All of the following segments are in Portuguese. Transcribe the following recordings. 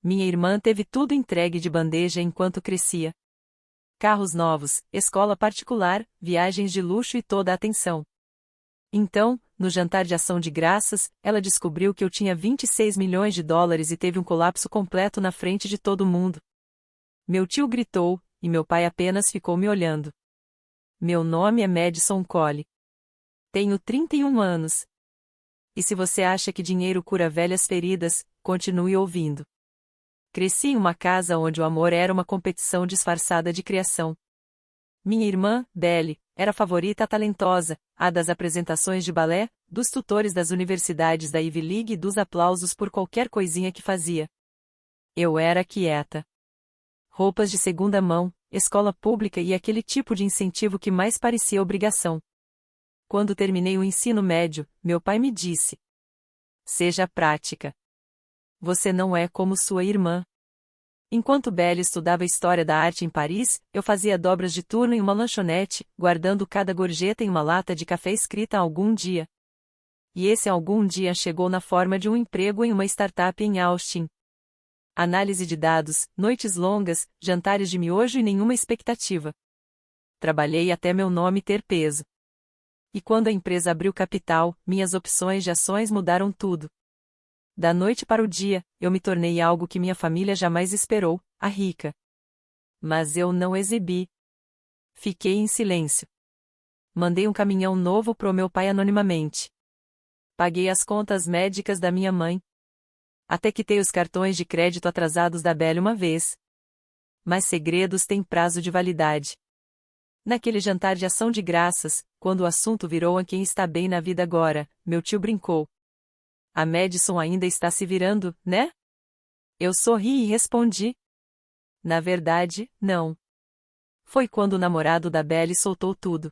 Minha irmã teve tudo entregue de bandeja enquanto crescia. Carros novos, escola particular, viagens de luxo e toda a atenção. Então, no jantar de ação de graças, ela descobriu que eu tinha 26 milhões de dólares e teve um colapso completo na frente de todo mundo. Meu tio gritou, e meu pai apenas ficou me olhando. Meu nome é Madison Cole. Tenho 31 anos. E se você acha que dinheiro cura velhas feridas, continue ouvindo. Cresci em uma casa onde o amor era uma competição disfarçada de criação. Minha irmã, Belle, era a favorita talentosa, a das apresentações de balé, dos tutores das universidades da Ivy League e dos aplausos por qualquer coisinha que fazia. Eu era quieta. Roupas de segunda mão, escola pública e aquele tipo de incentivo que mais parecia obrigação. Quando terminei o ensino médio, meu pai me disse: seja prática. Você não é como sua irmã. Enquanto Belle estudava História da Arte em Paris, eu fazia dobras de turno em uma lanchonete, guardando cada gorjeta em uma lata de café escrita algum dia. E esse algum dia chegou na forma de um emprego em uma startup em Austin. Análise de dados, noites longas, jantares de miojo e nenhuma expectativa. Trabalhei até meu nome ter peso. E quando a empresa abriu capital, minhas opções de ações mudaram tudo. Da noite para o dia, eu me tornei algo que minha família jamais esperou, a rica. Mas eu não exibi. Fiquei em silêncio. Mandei um caminhão novo pro meu pai anonimamente. Paguei as contas médicas da minha mãe. Até quitei os cartões de crédito atrasados da Belle uma vez. Mas segredos têm prazo de validade. Naquele jantar de ação de graças, quando o assunto virou a quem está bem na vida agora, meu tio brincou. A Madison ainda está se virando, né? Eu sorri e respondi. Na verdade, não. Foi quando o namorado da Belle soltou tudo.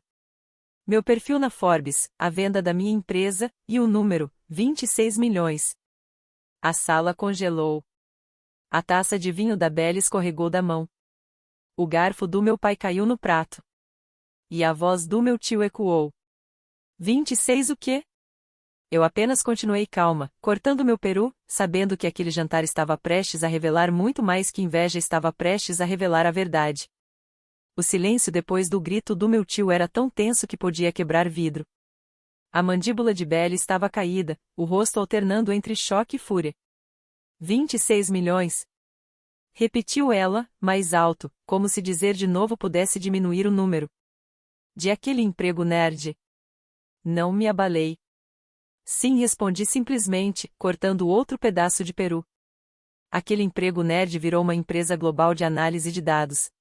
Meu perfil na Forbes, a venda da minha empresa, e o número, 26 milhões. A sala congelou. A taça de vinho da Belle escorregou da mão. O garfo do meu pai caiu no prato. E a voz do meu tio ecoou. 26 o quê? Eu apenas continuei calma, cortando meu peru, sabendo que aquele jantar estava prestes a revelar muito mais que inveja estava prestes a revelar a verdade. O silêncio depois do grito do meu tio era tão tenso que podia quebrar vidro. A mandíbula de Belle estava caída, o rosto alternando entre choque e fúria. 26 milhões. Repetiu ela, mais alto, como se dizer de novo pudesse diminuir o número. De aquele emprego nerd. Não me abalei. Sim, respondi simplesmente, cortando outro pedaço de peru. Aquele emprego nerd virou uma empresa global de análise de dados.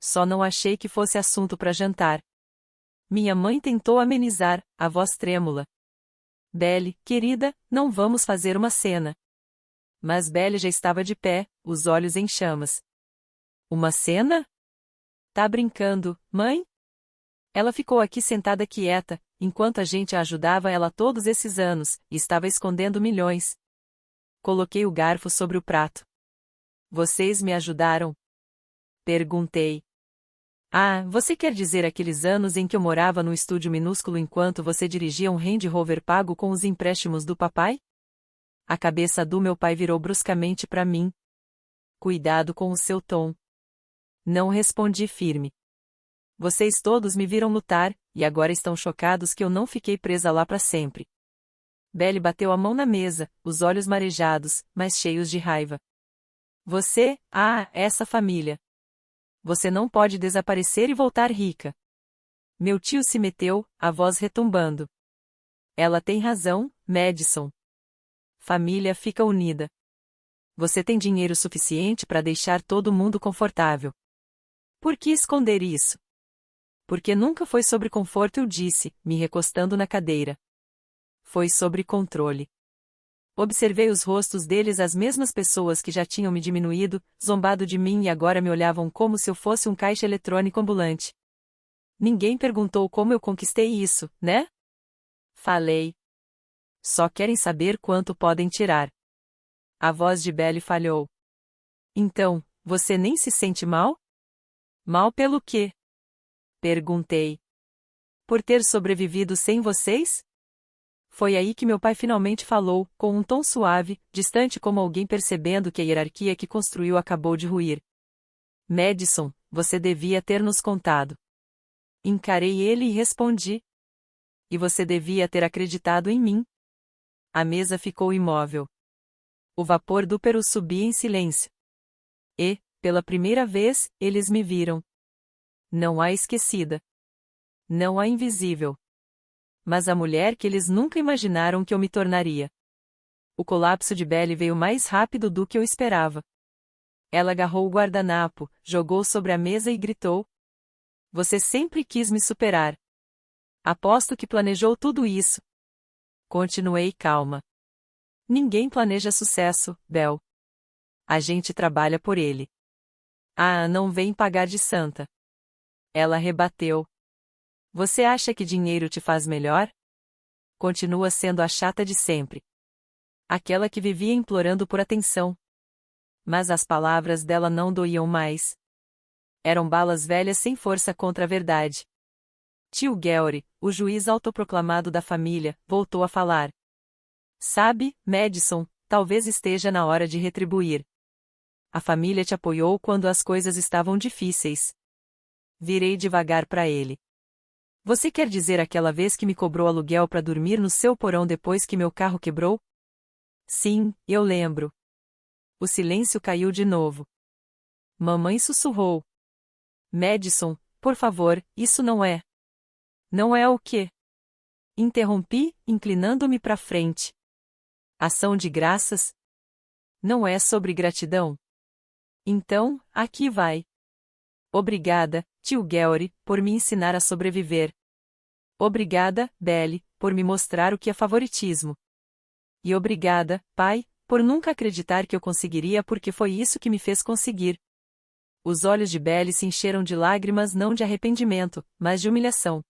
Só não achei que fosse assunto para jantar. Minha mãe tentou amenizar, a voz trêmula. Belle, querida, não vamos fazer uma cena. Mas Belle já estava de pé, os olhos em chamas. Uma cena? Tá brincando, mãe? Ela ficou aqui sentada quieta, enquanto a gente a ajudava ela todos esses anos, e estava escondendo milhões. Coloquei o garfo sobre o prato. Vocês me ajudaram? Perguntei. Ah, você quer dizer aqueles anos em que eu morava num estúdio minúsculo enquanto você dirigia um Range Rover pago com os empréstimos do papai? A cabeça do meu pai virou bruscamente para mim. Cuidado com o seu tom. Não respondi firme. Vocês todos me viram lutar, e agora estão chocados que eu não fiquei presa lá para sempre. Belle bateu a mão na mesa, os olhos marejados, mas cheios de raiva. Você, essa família. Você não pode desaparecer e voltar rica. Meu tio se meteu, a voz retumbando. Ela tem razão, Madison. Família fica unida. Você tem dinheiro suficiente para deixar todo mundo confortável. Por que esconder isso? Porque nunca foi sobre conforto, eu disse, me recostando na cadeira. Foi sobre controle. Observei os rostos deles, as mesmas pessoas que já tinham me diminuído, zombado de mim e agora me olhavam como se eu fosse um caixa eletrônico ambulante. Ninguém perguntou como eu conquistei isso, né? Falei. Só querem saber quanto podem tirar. A voz de Belle falhou. Então, você nem se sente mal? Mal pelo quê? Perguntei. Por ter sobrevivido sem vocês? Foi aí que meu pai finalmente falou, com um tom suave, distante como alguém percebendo que a hierarquia que construiu acabou de ruir. Madison, você devia ter nos contado. Encarei ele e respondi. E você devia ter acreditado em mim. A mesa ficou imóvel. O vapor do peru subia em silêncio. E, pela primeira vez, eles me viram. Não a esquecida. Não a invisível. Mas a mulher que eles nunca imaginaram que eu me tornaria. O colapso de Belly veio mais rápido do que eu esperava. Ela agarrou o guardanapo, jogou sobre a mesa e gritou. Você sempre quis me superar. Aposto que planejou tudo isso. Continuei calma. Ninguém planeja sucesso, Bel. A gente trabalha por ele. Ah, não vem pagar de santa. Ela rebateu. Você acha que dinheiro te faz melhor? Continua sendo a chata de sempre. Aquela que vivia implorando por atenção. Mas as palavras dela não doíam mais. Eram balas velhas sem força contra a verdade. Tio Gary, o juiz autoproclamado da família, voltou a falar. Sabe, Madison, talvez esteja na hora de retribuir. A família te apoiou quando as coisas estavam difíceis. Virei devagar para ele. Você quer dizer aquela vez que me cobrou aluguel para dormir no seu porão depois que meu carro quebrou? Sim, eu lembro. O silêncio caiu de novo. Mamãe sussurrou. Madison, por favor, isso não é. Não é o quê? Interrompi, inclinando-me para frente. Ação de graças? Não é sobre gratidão? Então, aqui vai. Obrigada, tio Gary, por me ensinar a sobreviver. Obrigada, Belly, por me mostrar o que é favoritismo. E obrigada, pai, por nunca acreditar que eu conseguiria porque foi isso que me fez conseguir. Os olhos de Belly se encheram de lágrimas não de arrependimento, mas de humilhação.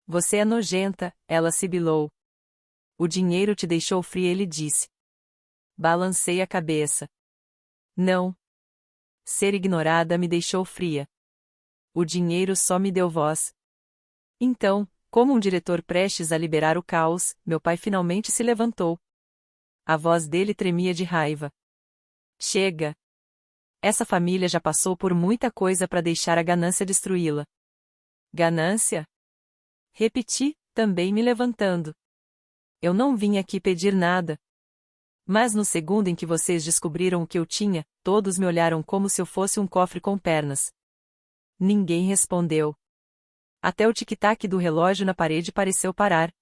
Você é nojenta, ela sibilou. O dinheiro te deixou fria, ele disse. Balancei a cabeça. Não. Ser ignorada me deixou fria. O dinheiro só me deu voz. Então, como um diretor prestes a liberar o caos, meu pai finalmente se levantou. A voz dele tremia de raiva. Chega! Essa família já passou por muita coisa para deixar a ganância destruí-la. Ganância? Repeti, também me levantando. Eu não vim aqui pedir nada. Mas no segundo em que vocês descobriram o que eu tinha, todos me olharam como se eu fosse um cofre com pernas. Ninguém respondeu. Até o tic-tac do relógio na parede pareceu parar.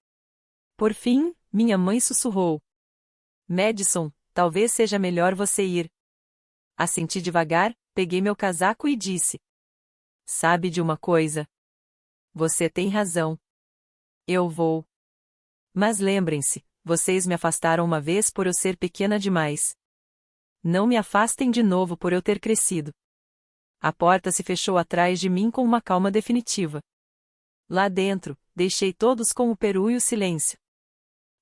Por fim, minha mãe sussurrou. Madison, talvez seja melhor você ir. Assenti devagar, peguei meu casaco e disse. Sabe de uma coisa? Você tem razão. Eu vou. Mas lembrem-se, vocês me afastaram uma vez por eu ser pequena demais. Não me afastem de novo por eu ter crescido. A porta se fechou atrás de mim com uma calma definitiva. Lá dentro, deixei todos com o peru e o silêncio.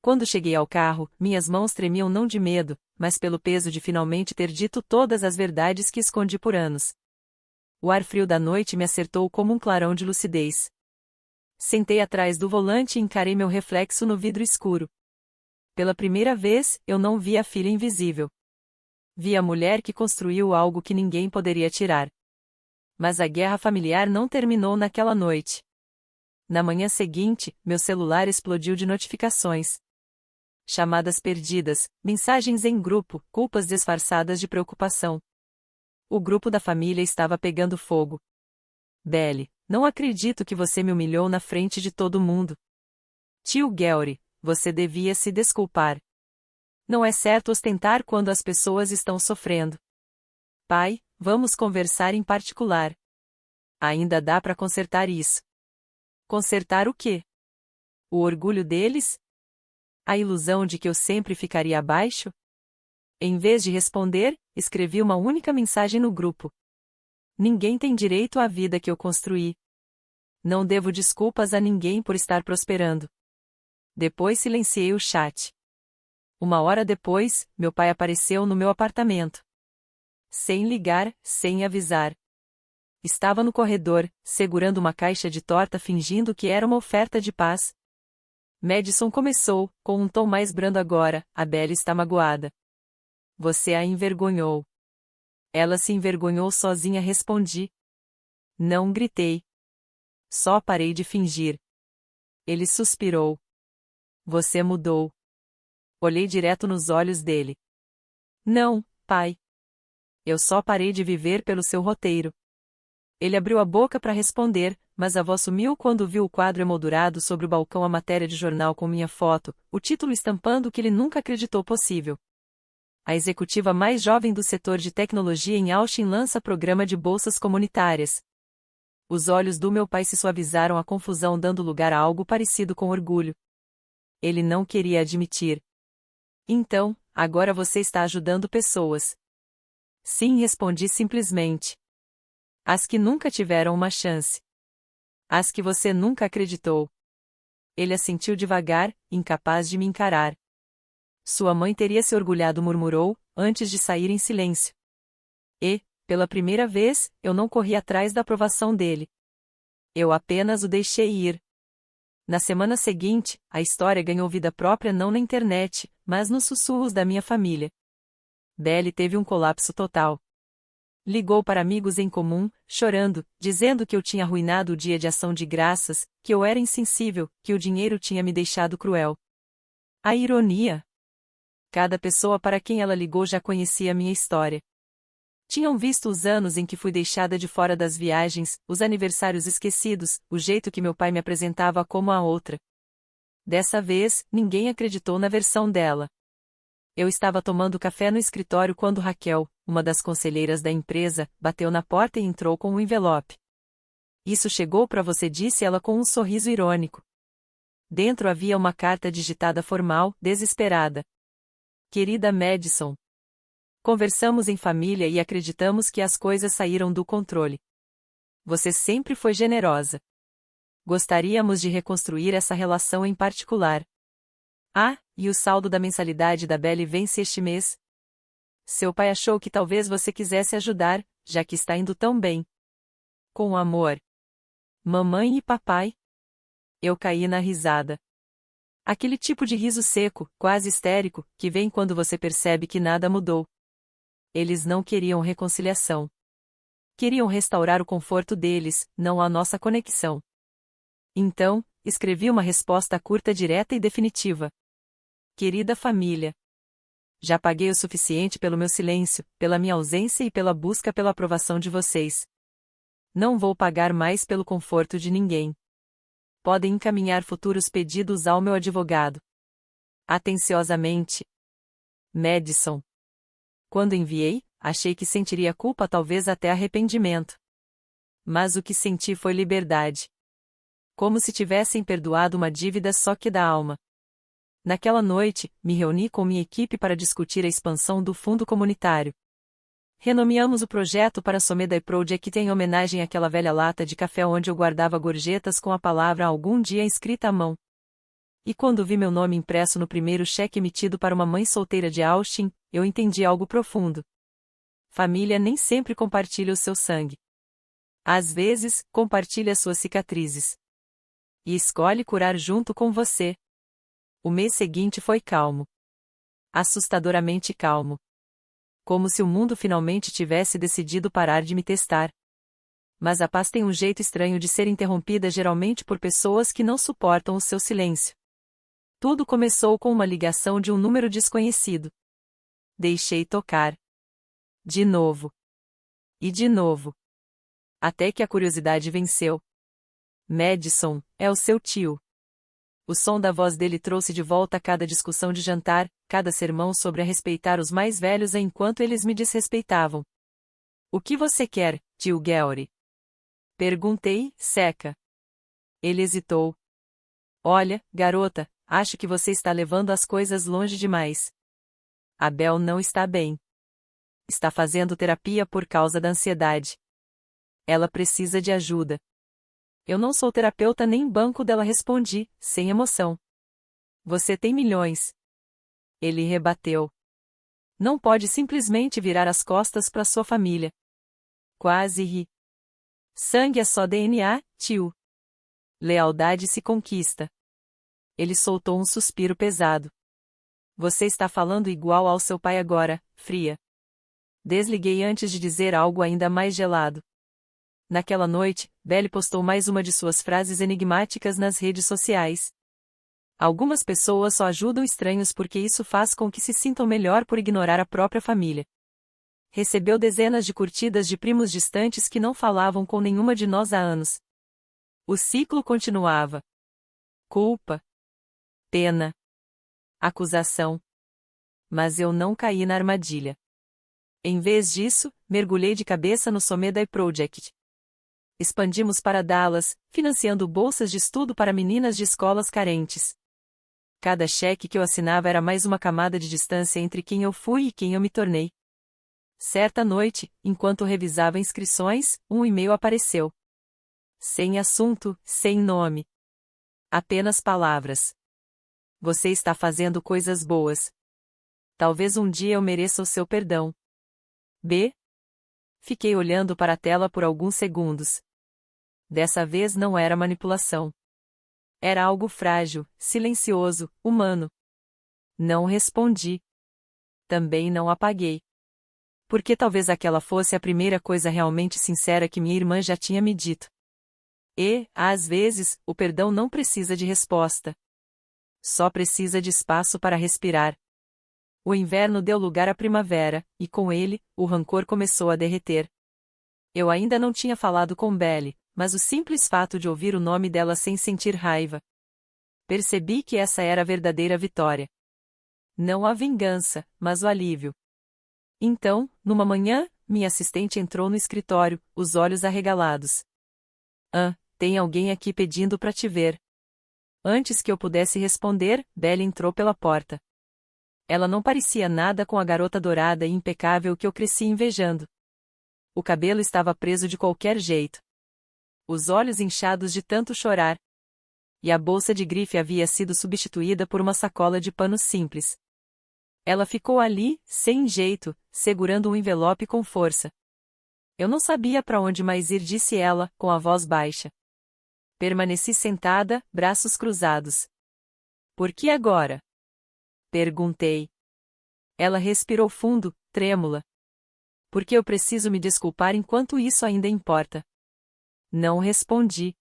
Quando cheguei ao carro, minhas mãos tremiam não de medo, mas pelo peso de finalmente ter dito todas as verdades que escondi por anos. O ar frio da noite me acertou como um clarão de lucidez. Sentei atrás do volante e encarei meu reflexo no vidro escuro. Pela primeira vez, eu não vi a filha invisível. Vi a mulher que construiu algo que ninguém poderia tirar. Mas a guerra familiar não terminou naquela noite. Na manhã seguinte, meu celular explodiu de notificações. Chamadas perdidas, mensagens em grupo, culpas disfarçadas de preocupação. O grupo da família estava pegando fogo. Belly, não acredito que você me humilhou na frente de todo mundo. Tio Gary, você devia se desculpar. Não é certo ostentar quando as pessoas estão sofrendo. Pai, vamos conversar em particular. Ainda dá para consertar isso. Consertar o quê? O orgulho deles? A ilusão de que eu sempre ficaria abaixo? Em vez de responder, escrevi uma única mensagem no grupo. Ninguém tem direito à vida que eu construí. Não devo desculpas a ninguém por estar prosperando. Depois silenciei o chat. 1 hora depois, meu pai apareceu no meu apartamento. Sem ligar, sem avisar. Estava no corredor, segurando uma caixa de torta fingindo que era uma oferta de paz. Madison começou, com um tom mais brando agora. A Belle está magoada. Você a envergonhou. Ela se envergonhou sozinha, respondi. Não gritei. Só parei de fingir. Ele suspirou. Você mudou. Olhei direto nos olhos dele. Não, pai. Eu só parei de viver pelo seu roteiro. Ele abriu a boca para responder, mas a voz sumiu quando viu o quadro emoldurado sobre o balcão, a matéria de jornal com minha foto, o título estampando o que ele nunca acreditou possível. A executiva mais jovem do setor de tecnologia em Austin lança programa de bolsas comunitárias. Os olhos do meu pai se suavizaram, a confusão dando lugar a algo parecido com orgulho. Ele não queria admitir. Então, agora você está ajudando pessoas. Sim, respondi simplesmente. As que nunca tiveram uma chance. As que você nunca acreditou. Ele assentiu devagar, incapaz de me encarar. Sua mãe teria se orgulhado, murmurou, antes de sair em silêncio. E, pela primeira vez, eu não corri atrás da aprovação dele. Eu apenas o deixei ir. Na semana seguinte, a história ganhou vida própria não na internet, mas nos sussurros da minha família. Belle teve um colapso total. Ligou para amigos em comum, chorando, dizendo que eu tinha arruinado o dia de ação de graças, que eu era insensível, que o dinheiro tinha me deixado cruel. A ironia! Cada pessoa para quem ela ligou já conhecia minha história. Tinham visto os anos em que fui deixada de fora das viagens, os aniversários esquecidos, o jeito que meu pai me apresentava como a outra. Dessa vez, ninguém acreditou na versão dela. Eu estava tomando café no escritório quando Raquel, uma das conselheiras da empresa, bateu na porta e entrou com um envelope. Isso chegou para você, disse ela com um sorriso irônico. Dentro havia uma carta digitada formal, desesperada. Querida Madison. Conversamos em família e acreditamos que as coisas saíram do controle. Você sempre foi generosa. Gostaríamos de reconstruir essa relação em particular. Ah, e o saldo da mensalidade da Belle vence este mês? Seu pai achou que talvez você quisesse ajudar, já que está indo tão bem. Com amor. Mamãe e papai? Eu caí na risada. Aquele tipo de riso seco, quase histérico, que vem quando você percebe que nada mudou. Eles não queriam reconciliação. Queriam restaurar o conforto deles, não a nossa conexão. Então, escrevi uma resposta curta, direta e definitiva. Querida família. Já paguei o suficiente pelo meu silêncio, pela minha ausência e pela busca pela aprovação de vocês. Não vou pagar mais pelo conforto de ninguém. Podem encaminhar futuros pedidos ao meu advogado. Atenciosamente. Madison. Quando enviei, achei que sentiria culpa, talvez até arrependimento. Mas o que senti foi liberdade. Como se tivessem perdoado uma dívida só que da alma. Naquela noite, me reuni com minha equipe para discutir a expansão do fundo comunitário. Renomeamos o projeto para Someday Project em homenagem àquela velha lata de café onde eu guardava gorjetas com a palavra algum dia escrita à mão. E quando vi meu nome impresso no primeiro cheque emitido para uma mãe solteira de Austin, eu entendi algo profundo. Família nem sempre compartilha o seu sangue. Às vezes, compartilha suas cicatrizes. E escolhe curar junto com você. O mês seguinte foi calmo. Assustadoramente calmo. Como se o mundo finalmente tivesse decidido parar de me testar. Mas a paz tem um jeito estranho de ser interrompida, geralmente por pessoas que não suportam o seu silêncio. Tudo começou com uma ligação de um número desconhecido. Deixei tocar. De novo. E de novo. Até que a curiosidade venceu. Madison, é o seu tio. O som da voz dele trouxe de volta cada discussão de jantar, cada sermão sobre a respeitar os mais velhos enquanto eles me desrespeitavam. O que você quer, tio Gary? Perguntei, seca. Ele hesitou. Olha, garota, acho que você está levando as coisas longe demais. A Belle não está bem. Está fazendo terapia por causa da ansiedade. Ela precisa de ajuda. Eu não sou terapeuta nem banco dela, respondi, sem emoção. Você tem milhões. Ele rebateu. Não pode simplesmente virar as costas para sua família. Quase ri. Sangue é só DNA, tio. Lealdade se conquista. Ele soltou um suspiro pesado. Você está falando igual ao seu pai agora, fria. Desliguei antes de dizer algo ainda mais gelado. Naquela noite, Belly postou mais uma de suas frases enigmáticas nas redes sociais. Algumas pessoas só ajudam estranhos porque isso faz com que se sintam melhor por ignorar a própria família. Recebeu dezenas de curtidas de primos distantes que não falavam com nenhuma de nós há anos. O ciclo continuava. Culpa. Pena. Acusação. Mas eu não caí na armadilha. Em vez disso, mergulhei de cabeça no Somedai Project. Expandimos para Dallas, financiando bolsas de estudo para meninas de escolas carentes. Cada cheque que eu assinava era mais uma camada de distância entre quem eu fui e quem eu me tornei. Certa noite, enquanto revisava inscrições, um e-mail apareceu. Sem assunto, sem nome. Apenas palavras. Você está fazendo coisas boas. Talvez um dia eu mereça o seu perdão. B. Fiquei olhando para a tela por alguns segundos. Dessa vez não era manipulação. Era algo frágil, silencioso, humano. Não respondi. Também não apaguei. Porque talvez aquela fosse a primeira coisa realmente sincera que minha irmã já tinha me dito. E, às vezes, o perdão não precisa de resposta. Só precisa de espaço para respirar. O inverno deu lugar à primavera, e com ele, o rancor começou a derreter. Eu ainda não tinha falado com Belly, mas o simples fato de ouvir o nome dela sem sentir raiva. Percebi que essa era a verdadeira vitória. Não a vingança, mas o alívio. Então, numa manhã, minha assistente entrou no escritório, os olhos arregalados. Tem alguém aqui pedindo para te ver. Antes que eu pudesse responder, Belly entrou pela porta. Ela não parecia nada com a garota dourada e impecável que eu cresci invejando. O cabelo estava preso de qualquer jeito. Os olhos inchados de tanto chorar. E a bolsa de grife havia sido substituída por uma sacola de pano simples. Ela ficou ali, sem jeito, segurando um envelope com força. Eu não sabia para onde mais ir, disse ela, com a voz baixa. Permaneci sentada, braços cruzados. Por que agora? Perguntei. Ela respirou fundo, trêmula. Porque eu preciso me desculpar enquanto isso ainda importa. Não respondi.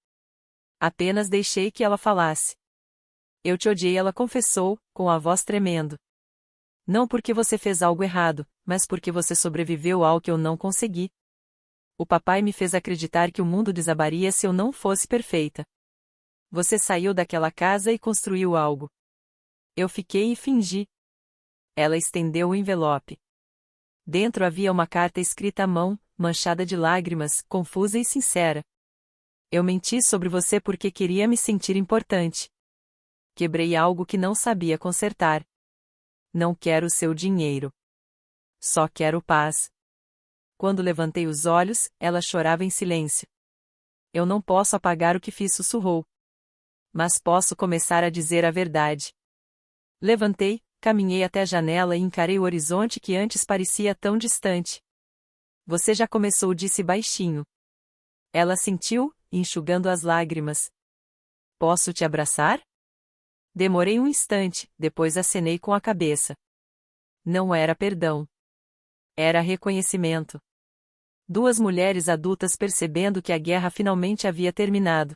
Apenas deixei que ela falasse. Eu te odiei, ela confessou, com a voz tremendo. Não porque você fez algo errado, mas porque você sobreviveu ao que eu não consegui. O papai me fez acreditar que o mundo desabaria se eu não fosse perfeita. Você saiu daquela casa e construiu algo. Eu fiquei e fingi. Ela estendeu o envelope. Dentro havia uma carta escrita à mão, manchada de lágrimas, confusa e sincera. Eu menti sobre você porque queria me sentir importante. Quebrei algo que não sabia consertar. Não quero seu dinheiro. Só quero paz. Quando levantei os olhos, ela chorava em silêncio. Eu não posso apagar o que fiz, sussurrou. Mas posso começar a dizer a verdade. Levantei, caminhei até a janela e encarei o horizonte que antes parecia tão distante. Você já começou, disse baixinho. Ela sentiu, enxugando as lágrimas. Posso te abraçar? Demorei um instante, depois acenei com a cabeça. Não era perdão. Era reconhecimento. Duas mulheres adultas percebendo que a guerra finalmente havia terminado.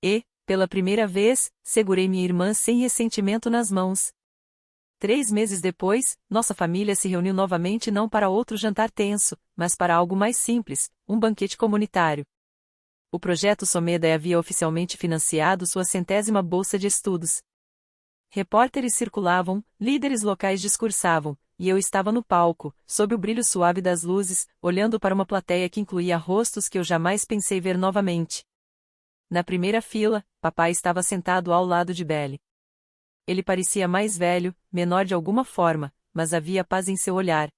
E, pela primeira vez, segurei minha irmã sem ressentimento nas mãos. 3 meses depois, nossa família se reuniu novamente não para outro jantar tenso, mas para algo mais simples, um banquete comunitário. O projeto Somedai havia oficialmente financiado sua 100ª bolsa de estudos. Repórteres circulavam, líderes locais discursavam, e eu estava no palco, sob o brilho suave das luzes, olhando para uma plateia que incluía rostos que eu jamais pensei ver novamente. Na primeira fila, papai estava sentado ao lado de Belly. Ele parecia mais velho, menor de alguma forma, mas havia paz em seu olhar.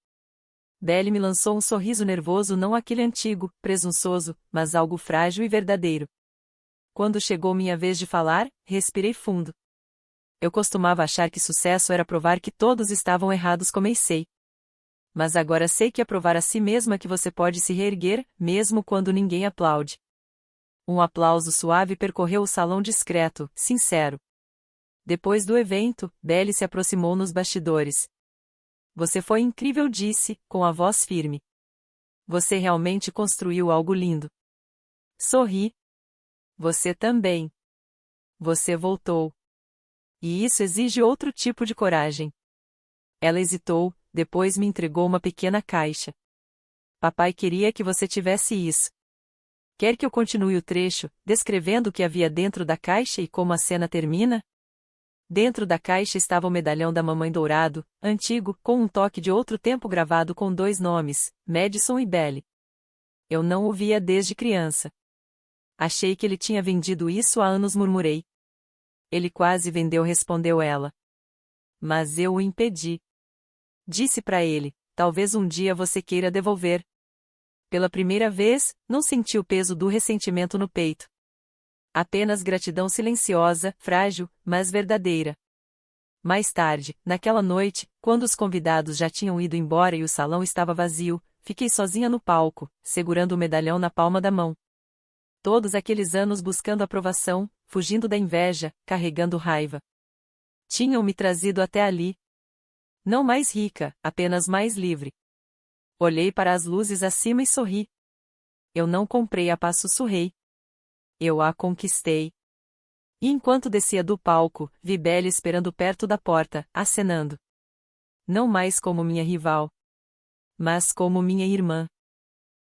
Belly me lançou um sorriso nervoso, não aquele antigo, presunçoso, mas algo frágil e verdadeiro. Quando chegou minha vez de falar, respirei fundo. Eu costumava achar que sucesso era provar que todos estavam errados, comecei. Mas agora sei que é provar a si mesma que você pode se reerguer, mesmo quando ninguém aplaude. Um aplauso suave percorreu o salão discreto, sincero. Depois do evento, Belly se aproximou nos bastidores. Você foi incrível, disse, com a voz firme. Você realmente construiu algo lindo. Sorri. Você também. Você voltou. E isso exige outro tipo de coragem. Ela hesitou, depois me entregou uma pequena caixa. Papai queria que você tivesse isso. Quer que eu continue o trecho, descrevendo o que havia dentro da caixa e como a cena termina? Dentro da caixa estava o medalhão da mamãe dourado, antigo, com um toque de outro tempo gravado com 2 nomes, Madison e Belly. Eu não o via desde criança. Achei que ele tinha vendido isso há anos, murmurei. Ele quase vendeu, respondeu ela. Mas eu o impedi. Disse para ele, talvez um dia você queira devolver. Pela primeira vez, não senti o peso do ressentimento no peito. Apenas gratidão silenciosa, frágil, mas verdadeira. Mais tarde, naquela noite, quando os convidados já tinham ido embora e o salão estava vazio, fiquei sozinha no palco, segurando o medalhão na palma da mão. Todos aqueles anos buscando aprovação, fugindo da inveja, carregando raiva. Tinham me trazido até ali. Não mais rica, apenas mais livre. Olhei para as luzes acima e sorri. Eu não comprei a paz, sussurrei. Eu a conquistei. E enquanto descia do palco, vi Belly esperando perto da porta, acenando. Não mais como minha rival, mas como minha irmã.